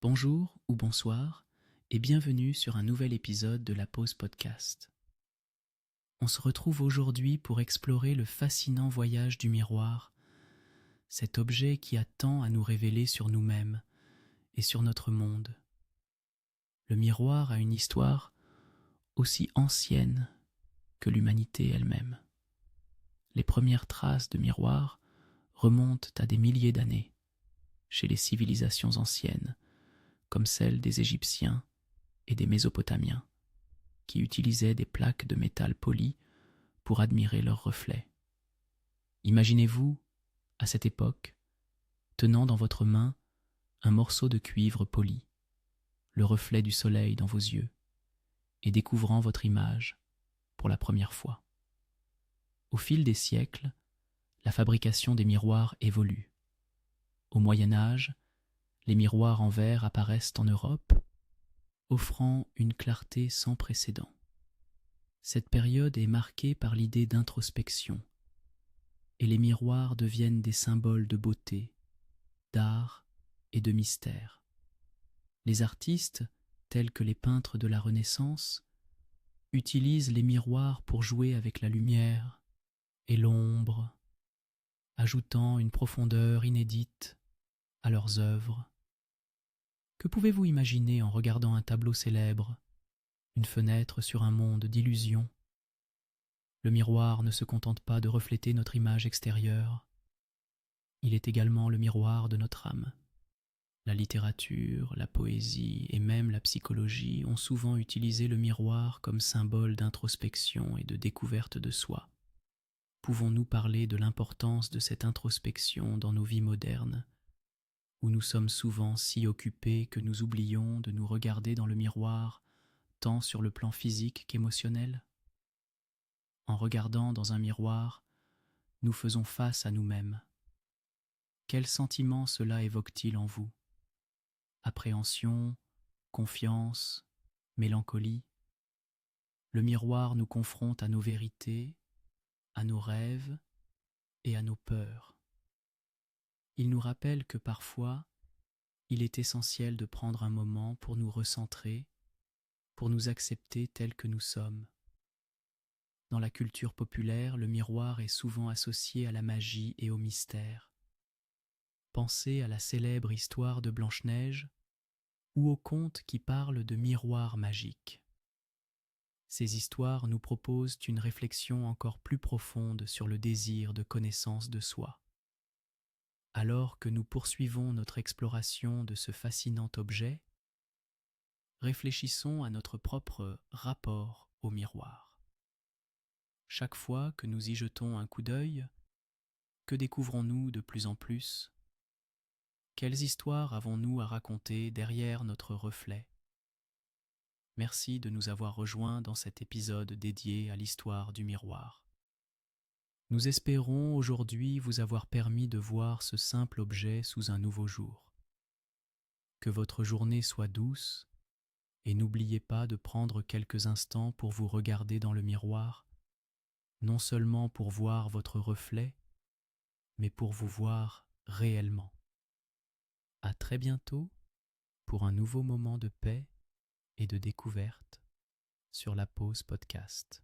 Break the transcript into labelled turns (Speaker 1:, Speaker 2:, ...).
Speaker 1: Bonjour ou bonsoir et bienvenue sur un nouvel épisode de la Pause Podcast. On se retrouve aujourd'hui pour explorer le fascinant voyage du miroir, cet objet qui a tant à nous révéler sur nous-mêmes et sur notre monde. Le miroir a une histoire aussi ancienne que l'humanité elle-même. Les premières traces de miroir remontent à des milliers d'années, chez les civilisations anciennes, comme celle des Égyptiens et des Mésopotamiens, qui utilisaient des plaques de métal poli pour admirer leurs reflets. Imaginez-vous, à cette époque, tenant dans votre main un morceau de cuivre poli, le reflet du soleil dans vos yeux, et découvrant votre image pour la première fois. Au fil des siècles, la fabrication des miroirs évolue. Au Moyen Âge, les miroirs en verre apparaissent en Europe, offrant une clarté sans précédent. Cette période est marquée par l'idée d'introspection, et les miroirs deviennent des symboles de beauté, d'art et de mystère. Les artistes, tels que les peintres de la Renaissance, utilisent les miroirs pour jouer avec la lumière et l'ombre, ajoutant une profondeur inédite à leurs œuvres. Que pouvez-vous imaginer en regardant un tableau célèbre, une fenêtre sur un monde d'illusions? Le miroir ne se contente pas de refléter notre image extérieure. Il est également le miroir de notre âme. La littérature, la poésie et même la psychologie ont souvent utilisé le miroir comme symbole d'introspection et de découverte de soi. Pouvons-nous parler de l'importance de cette introspection dans nos vies modernes, où nous sommes souvent si occupés que nous oublions de nous regarder dans le miroir, tant sur le plan physique qu'émotionnel? En regardant dans un miroir, nous faisons face à nous-mêmes. Quel sentiment cela évoque-t-il en vous? Appréhension, confiance, mélancolie? Le miroir nous confronte à nos vérités, à nos rêves et à nos peurs. Il nous rappelle que parfois, il est essentiel de prendre un moment pour nous recentrer, pour nous accepter tels que nous sommes. Dans la culture populaire, le miroir est souvent associé à la magie et au mystère. Pensez à la célèbre histoire de Blanche-Neige ou aux contes qui parlent de miroirs magiques. Ces histoires nous proposent une réflexion encore plus profonde sur le désir de connaissance de soi. Alors que nous poursuivons notre exploration de ce fascinant objet, réfléchissons à notre propre rapport au miroir. Chaque fois que nous y jetons un coup d'œil, que découvrons-nous de plus en plus? Quelles histoires avons-nous à raconter derrière notre reflet? Merci de nous avoir rejoints dans cet épisode dédié à l'histoire du miroir. Nous espérons aujourd'hui vous avoir permis de voir ce simple objet sous un nouveau jour. Que votre journée soit douce et n'oubliez pas de prendre quelques instants pour vous regarder dans le miroir, non seulement pour voir votre reflet, mais pour vous voir réellement. À très bientôt pour un nouveau moment de paix et de découverte sur la Pause Podcast.